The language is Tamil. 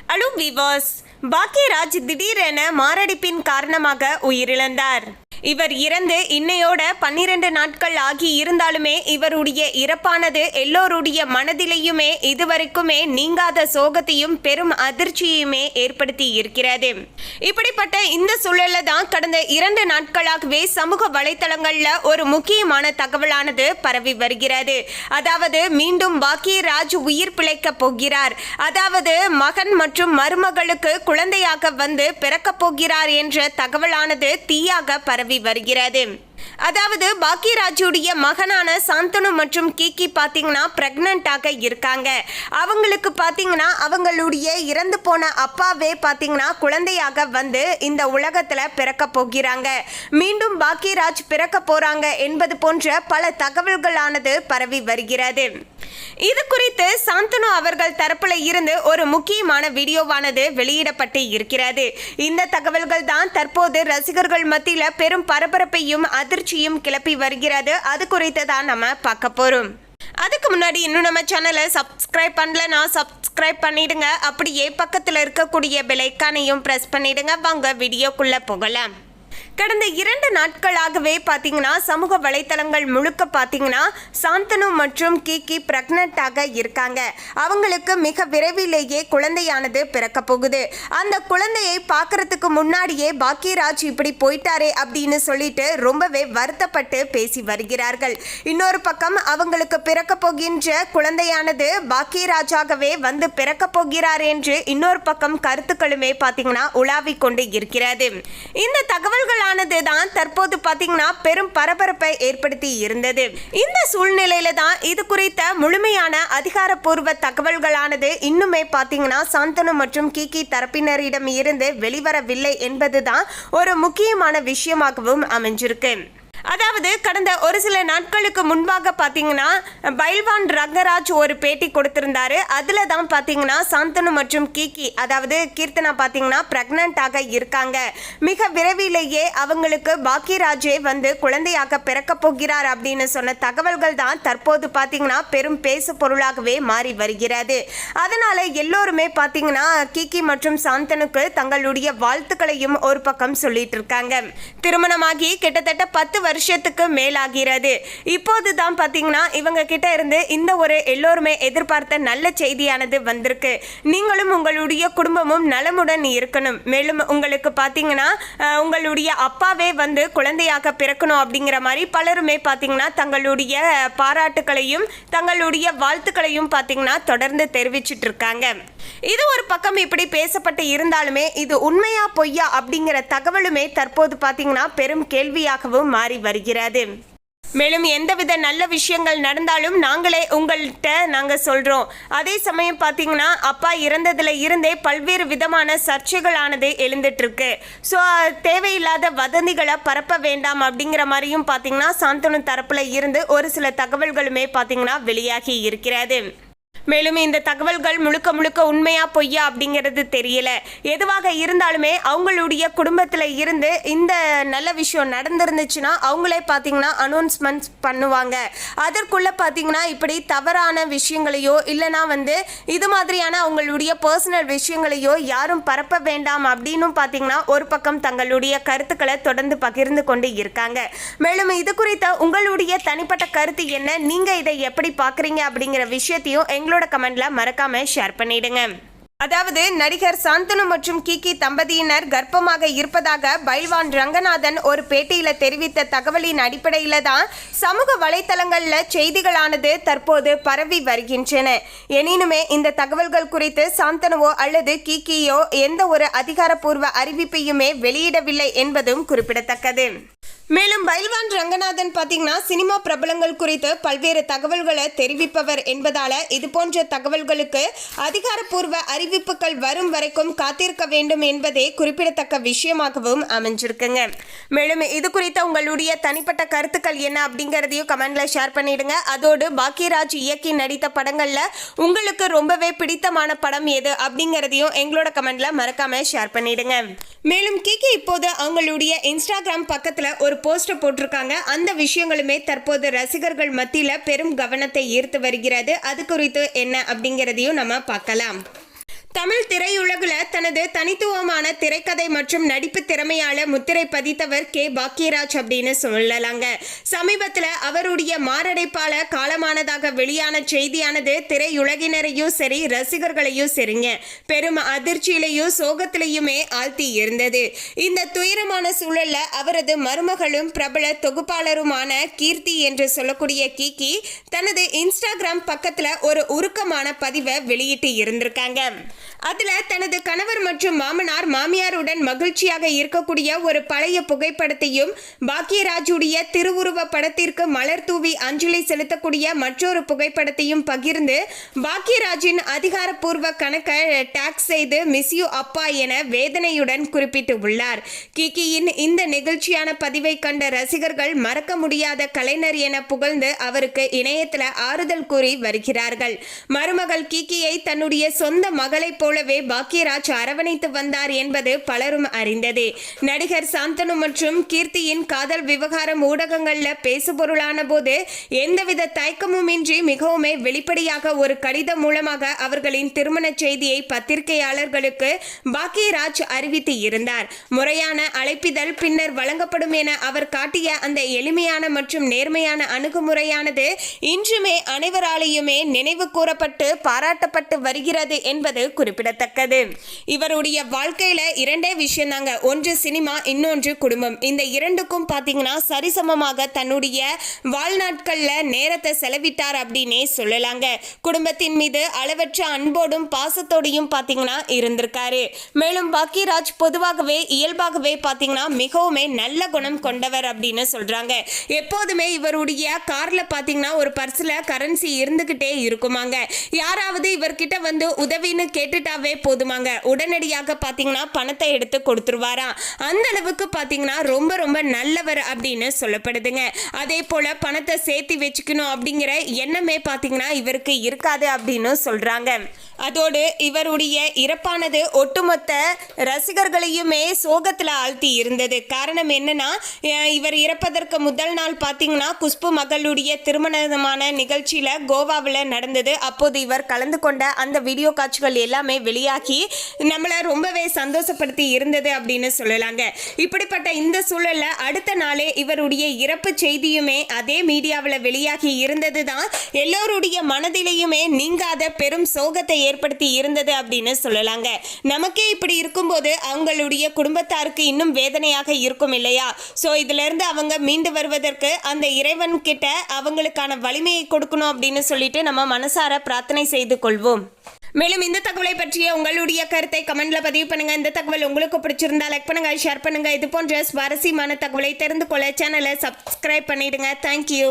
ஹலோ வீவர்ஸ், பாக்யராஜ் திடீரென மாரடைப்பின் காரணமாக உயிரிழந்தார். இவர் இறந்து இன்னையோட 12 நாட்கள் ஆகி இருந்தாலுமே இவருடைய இறப்பானது எல்லோருடைய மனதிலையுமே இதுவரைக்குமே நீங்காத சோகத்தையும் பெரும் அதிர்ச்சியுமே ஏற்படுத்தி இருக்கிறது. இப்படிப்பட்ட இந்த சூழல்ல தான் கடந்த 2 நாட்களாகவே சமூக வலைத்தளங்கள்ல ஒரு முக்கியமான தகவலானது பரவி வருகிறது. அதாவது மீண்டும் பாக்யராஜ் உயிர் பிழைக்க போகிறார், அதாவது மகன் மற்றும் மருமகளுக்கு குழந்தையாக வந்து பிறக்க போகிறார் என்ற தகவலானது தீயாக பரவி வருகிறது. அதாவது பாக்யராஜுடைய மகனான சாந்தனு மற்றும் கீகி பாத்தீங்கன்னா பிரெக்னன்ட்டாக இருக்காங்க. அவங்களுக்கு பாத்தீங்கன்னா அவங்களுடைய இறந்து போன அப்பாவே பாத்தீங்கன்னா குழந்தையாக வந்து இந்த உலகத்துல பிறக்க போகிறாங்க. மீண்டும் பாக்யராஜ் பிறக்க போறாங்க என்பது போன்ற பல தகவல்களானது பரவி வருகிறது. இது குறித்து சாந்தனு அவர்கள் தரப்புல இருந்து ஒரு முக்கியமான வீடியோவானது வெளியிடப்பட்டு இருக்கிறது. இந்த தகவல்கள் தான் தற்போது ரசிகர்கள் மத்தியில பெரும் பரபரப்பையும் அதிர்ச்சியும் கிளப்பி வருகிறது. அது குறித்து தான் நம்ம பார்க்க போறோம். அதுக்கு முன்னாடி இன்னும் நம்ம சேனலை சப்ஸ்கிரைப் பண்ணலன்னா சப்ஸ்கிரைப் பண்ணிடுங்க. அப்படியே பக்கத்தில் இருக்கக்கூடிய பெல் ஐகானையும் பிரஸ் பண்ணிடுங்க. வாங்க வீடியோக்குள்ள போகலாம். கடந்த 2 நாட்களாகவே பார்த்தீங்கன்னா சமூக வலைத்தளங்கள் முழுக்க பார்த்தீங்கன்னா சாந்தனு மற்றும் கீகி பிரெக்னன்ட்டாக இருக்காங்க. அவங்களுக்கு மிக விரைவிலேயே குழந்தையானது பிறக்க போகுது. அந்த குழந்தையை பார்க்கறதுக்கு முன்னாடியே பாக்யராஜ் இப்படி போயிட்டாரே அப்படின்னு சொல்லிட்டு ரொம்பவே வருத்தப்பட்டு பேசி வருகிறார்கள். இன்னொரு பக்கம் அவங்களுக்கு பிறக்க போகின்ற குழந்தையானது பாக்யராஜாகவே வந்து பிறக்க போகிறார் என்று இன்னொரு பக்கம் கருத்துக்களுமே பார்த்தீங்கன்னா உலாவிக் கொண்டு இருக்கிறது. இந்த தகவல்கள் தான் தற்போது பாத்தீங்கன்னா பெரும் பரபரப்பை ஏற்படுத்தி இருந்தது. இந்த சூழ்நிலையில தான் இது குறித்த முழுமையான அதிகாரப்பூர்வ தகவல்களானது இன்னுமே பாத்தீங்கன்னா சாந்தனு மற்றும் கீகி தரப்பினரிடம் இருந்து வெளிவரவில்லை என்பதுதான் ஒரு முக்கியமான விஷயமாகவும் அமைஞ்சிருக்கு. அதாவது கடந்த ஒரு சில நாட்களுக்கு முன்பாக பார்த்தீங்கன்னா பைல்வான் ரங்கராஜ் ஒரு பேட்டி கொடுத்திருந்தாரு. அதில் தான் பார்த்தீங்கன்னா சாந்தனு மற்றும் கீகி அதாவது கீர்த்தனா பார்த்தீங்கன்னா பிரெக்னன்ட்டாக இருக்காங்க. மிக விரைவிலேயே அவங்களுக்கு பாக்யராஜே வந்து குழந்தையாக பிறக்க போகிறார் அப்படின்னு சொன்ன தகவல்கள் தான் தற்போது பார்த்தீங்கன்னா பெரும் பேசு பொருளாகவே மாறி வருகிறது. அதனால எல்லோருமே பார்த்தீங்கன்னா கீகி மற்றும் சாந்தனுக்கு தங்களுடைய வாழ்த்துக்களையும் ஒரு பக்கம் சொல்லிட்டு இருக்காங்க. திருமணமாகி கிட்டத்தட்ட 10 வருஷத்துக்கு மேலாகிறது. இப்போதுதான் பாத்தீங்கன்னா இவங்க கிட்ட இருந்து இந்த ஒரு எல்லோருமே எதிர்பார்த்த நல்ல செய்தியானது வந்திருக்கு. நீங்களும் உங்களுடைய குடும்பமும் நலமுடன் இருக்கணும். மேலும் உங்களுக்கு பாத்தீங்கன்னா உங்களுடைய அப்பாவே வந்து குழந்தையாக பிறக்கணும் அப்படிங்கிற மாதிரி பலருமே பாத்தீங்கன்னா தங்களுடைய பாராட்டுகளையும் தங்களுடைய வாழ்த்துக்களையும் பாத்தீங்கன்னா தொடர்ந்து தெரிவிச்சிட்டு இருக்காங்க. இது ஒரு பக்கம் இப்படி பேசப்பட்டு இருந்தாலுமே இது உண்மையா பொய்யா அப்படிங்கிற தகவலுமே தற்போது பாத்தீங்கன்னா பெரும் கேள்வியாகவும் மாறி வருகிறது. மேலும் எந்தவித நல்ல விஷயங்கள் நடந்தாலும் நாங்களே உங்கள்கிட்ட சொல்றோம். அதே சமயம் பார்த்தீங்கன்னா அப்பா இறந்ததுல இருந்தே பல்வேறு விதமான சர்ச்சைகளானது எழுந்துட்டு இருக்கு. ஸோ தேவையில்லாத வதந்திகளை பரப்ப வேண்டாம் அப்படிங்கிற மாதிரியும் பார்த்தீங்கன்னா சாந்தனு தரப்புல இருந்து ஒரு சில தகவல்களுமே பார்த்தீங்கன்னா வெளியாகி இருக்கிறது. மேலும் இந்த தகவல்கள் முழுக்க முழுக்க உண்மையா பொய்யா அப்படிங்கிறது தெரியல. எதுவாக இருந்தாலுமே அவங்களுடைய குடும்பத்தில் இருந்து இந்த நல்ல விஷயம் நடந்திருந்துச்சுன்னா அவங்களே பார்த்தீங்கன்னா அனௌன்ஸ்மெண்ட்ஸ் பண்ணுவாங்க. அதற்குள்ள பார்த்தீங்கன்னா இப்படி தவறான விஷயங்களையோ இல்லைனா இது மாதிரியான அவங்களுடைய பர்சனல் விஷயங்களையோ யாரும் பரப்ப வேண்டாம் அப்படின்னு பார்த்தீங்கன்னா ஒரு பக்கம் தங்களுடைய கருத்துக்களை தொடர்ந்து பகிர்ந்து கொண்டு இருக்காங்க. மேலும் இது குறித்த உங்களுடைய தனிப்பட்ட கருத்து என்ன, நீங்க இதை எப்படி பார்க்குறீங்க அப்படிங்கிற விஷயத்தையும் எங்களோட கமெண்ட்ல மறக்காம ஷேர் பண்ணிடுங்க. அதாவது நடிகர் சாந்தனு மற்றும் கீகி தம்பதியினர் கர்ப்பமாக இருப்பதாக பைல்வான் ரங்கநாதன் ஒரு பேட்டியில தெரிவித்த தகவலின் அடிப்படையில தான் சமூக வலைத்தளங்கள்ல செய்திகளானது தற்போது பரவி வருகின்றன. எனினுமே இந்த தகவல்கள் குறித்து சாந்தனுவோ அல்லது கீகியோ எந்த ஒரு அதிகாரப்பூர்வ அறிவிப்பையுமே வெளியிடவில்லை என்பதும் குறிப்பிடத்தக்கது. மேலும் பைல்வான் ரங்கநாதன் பார்த்தீங்கன்னா சினிமா பிரபலங்கள் குறித்து பல்வேறு தகவல்களை தெரிவிப்பவர் என்பதால இது போன்ற தகவல்களுக்கு அதிகாரப்பூர்வ அறிவிப்புகள் வரும் வரைக்கும் காத்திருக்க வேண்டும் என்பதே குறிப்பிடத்தக்க விஷயமாகவும் அமைஞ்சிருக்குங்க. மேலும் இது குறித்த உங்களுடைய தனிப்பட்ட கருத்துக்கள் என்ன அப்படிங்கிறதையும் கமெண்ட்ல ஷேர் பண்ணிடுங்க. அதோடு பாக்யராஜ் இயக்கி நடித்த படங்கள்ல உங்களுக்கு ரொம்பவே பிடித்தமான படம் எது அப்படிங்கிறதையும் எங்களோட கமெண்ட்ல மறக்காம ஷேர் பண்ணிடுங்க. மேலும் கீகி இப்போது அவங்களுடைய இன்ஸ்டாகிராம் பக்கத்துல ஒரு போஸ்டர் போட்டிருக்காங்க. அந்த விஷயங்களுமே தற்போது ரசிகர்கள் மத்தியில பெரும் கவனத்தை ஈர்த்து வருகிறது. அது குறித்து என்ன அப்படிங்கிறதையும் நம்ம பார்க்கலாம். தமிழ் திரையுலகில் தனது தனித்துவமான திரைக்கதை மற்றும் நடிப்பு திறமையால முத்திரை பதித்தவர் கே பாக்கியராஜ் அப்படின்னு சொல்லலாங்க. சமீபத்தில் அவருடைய மாரடைப்பால காலமானதாக வெளியான செய்தியானது திரையுலகினரையும் சரி ரசிகர்களையும் சரிங்க பெரும் அதிர்ச்சியிலையும் சோகத்திலையுமே ஆழ்த்தி இருந்தது. இந்த துயரமான சூழல்ல அவரது மருமகளும் பிரபல தொகுப்பாளருமான கீர்த்தி என்று சொல்லக்கூடிய கீகி தனது இன்ஸ்டாகிராம் பக்கத்துல ஒரு உருக்கமான பதிவை வெளியிட்டு இருந்திருக்காங்க. அதுல தனது கணவர் மற்றும் மாமனார் மாமியாருடன் மகிழ்ச்சியாக இருக்கக்கூடிய ஒரு பழைய புகைப்படத்தையும் பாக்கியராஜுடைய திருவுருவ படத்திற்கு மலர் தூவி அஞ்சலி செலுத்தக்கூடிய மற்றொரு புகைப்படத்தையும் பகிர்ந்து பாக்கியராஜின் அதிகாரப்பூர்வ கணக்கை டாக் செய்து மிஸ் யூ அப்பா என வேதனையுடன் குறிப்பிட்டு உள்ளார். கிகியின் இந்த நிகழ்ச்சியான பதிவை கண்ட ரசிகர்கள் மறக்க முடியாத கலைஞர் என புகழ்ந்து அவருக்கு இணையத்தில் ஆறுதல் கூறி வருகிறார்கள். மருமகள் கிகியை தன்னுடைய சொந்த மகளை போலவே பாக்கியராஜ் அரவணைத்து வந்தார் என்பது பலரும் அறிந்ததே. நடிகர் சாந்தனு மற்றும் கீர்த்தியின் காதல் விவகாரம் ஊடகங்கள்ல பேசுபொருளான போது எந்தவித தயக்கமுமின்றி மிகவும் வெளிப்படையாக ஒரு கடிதம் மூலமாக அவர்களின் திருமண செய்தியை பத்திரிகையாளர்களுக்கு பாக்கியராஜ் அறிவித்து இருந்தார். முறையான அழைப்பிதழ் பின்னர் வழங்கப்படும் என அவர் காட்டிய அந்த எளிமையான மற்றும் நேர்மையான அணுகுமுறையானது இன்றுமே அனைவராலேயுமே நினைவு கூறப்பட்டு பாராட்டப்பட்டு வருகிறது என்பது குறிப்பிடத்தக்கது. இவருடைய வாழ்க்கையில இரண்டே விஷயம் தாங்க, ஒன்று சினிமா, இன்னொன்று குடும்பம். இந்த இரண்டுக்கும் பாத்தீங்கன்னா சரிசமமாக தன்னுடைய வாழ்நாட்கள்ல நேரத்தை செலவிட்டார் அப்படின்னே சொல்லலாங்க. குடும்பத்தின் மீது அளவற்ற அன்போடும் பாசத்தோடையும் பாத்தீங்கன்னா இருந்திருக்காரு. மேலும் பாக்கியராஜ் பொதுவாகவே இயல்பாகவே பாத்தீங்கன்னா மிகவும் நல்ல குணம் கொண்டவர் அப்படின்னு சொல்றாங்க. எப்போதுமே இவருடைய கார்ல பாத்தீங்கன்னா ஒரு பர்ஸ்ல கரன்சி இருந்துகிட்டே இருக்குமாங்க. யாராவது இவர்கிட்ட வந்து உதவின்னு கேட்டுட்டாவே போதுமாங்க, உடனடியாக பாத்தீங்கன்னா பணத்தை எடுத்து கொடுத்துருவாராம். அந்த அளவுக்கு பாத்தீங்கன்னா ரொம்ப ரொம்ப நல்லவர் அப்படின்னு சொல்லப்படுதுங்க. அதே போல பணத்தை சேர்த்து வச்சுக்கணும் அப்படிங்கிற எண்ணமே பாத்தீங்கன்னா இவருக்கு இருக்காது அப்படின்னு சொல்றாங்க. அதோடு இவருடைய இறப்பானது ஒட்டுமொத்த ரசிகர்களையுமே சோகத்தில் ஆழ்த்தி இருந்தது. காரணம் என்னன்னா, இவர் இறப்பதற்கு முதல் நாள் பார்த்தீங்கன்னா குஷ்பு மகளுடைய திருமணமான நிகழ்ச்சியில் கோவாவில் நடந்தது. அப்போது இவர் கலந்து கொண்ட அந்த வீடியோ காட்சிகள் எல்லாமே வெளியாகி நம்மளை ரொம்பவே சந்தோஷப்படுத்தி இருந்தது அப்படின்னு சொல்லலாங்க. இப்படிப்பட்ட இந்த சூழல்ல அடுத்த நாளே இவருடைய இறப்பு செய்தியுமே அதே மீடியாவில் வெளியாகி இருந்தது தான் எல்லோருடைய மனதிலையுமே நீங்காத பெரும் சோகத்தை ஏற்படுத்தி இருந்தது அப்படின்னு சொல்லலாங்க. நமக்கே இப்படி இருக்கும்போது அவங்களுடைய குடும்பத்தாருக்கு இன்னும் வேதனையாக இருக்கும் இல்லையா? ஸோ இதுல இருந்து அவங்க மீண்டு வருவதற்கு அந்த இறைவன் கிட்ட அவங்களுக்கான வலிமையை கொடுக்கணும் அப்படின்னு சொல்லிட்டு நம்ம மனசார பிரார்த்தனை செய்து கொள்வோம். மேலும் இந்த தகவலை பற்றிய உங்களுடைய கருத்தை கமெண்ட்ல பதிவு பண்ணுங்க. இந்த தகவல் உங்களுக்கு பிடிச்சிருந்தா லைக் பண்ணுங்க, ஷேர் பண்ணுங்க. இது போன்ற சுவாரஸ்யமான தகவலை தெரிந்து கொள்ள சேனலை சப்ஸ்கிரைப் பண்ணிடுங்க. தேங்க்யூ.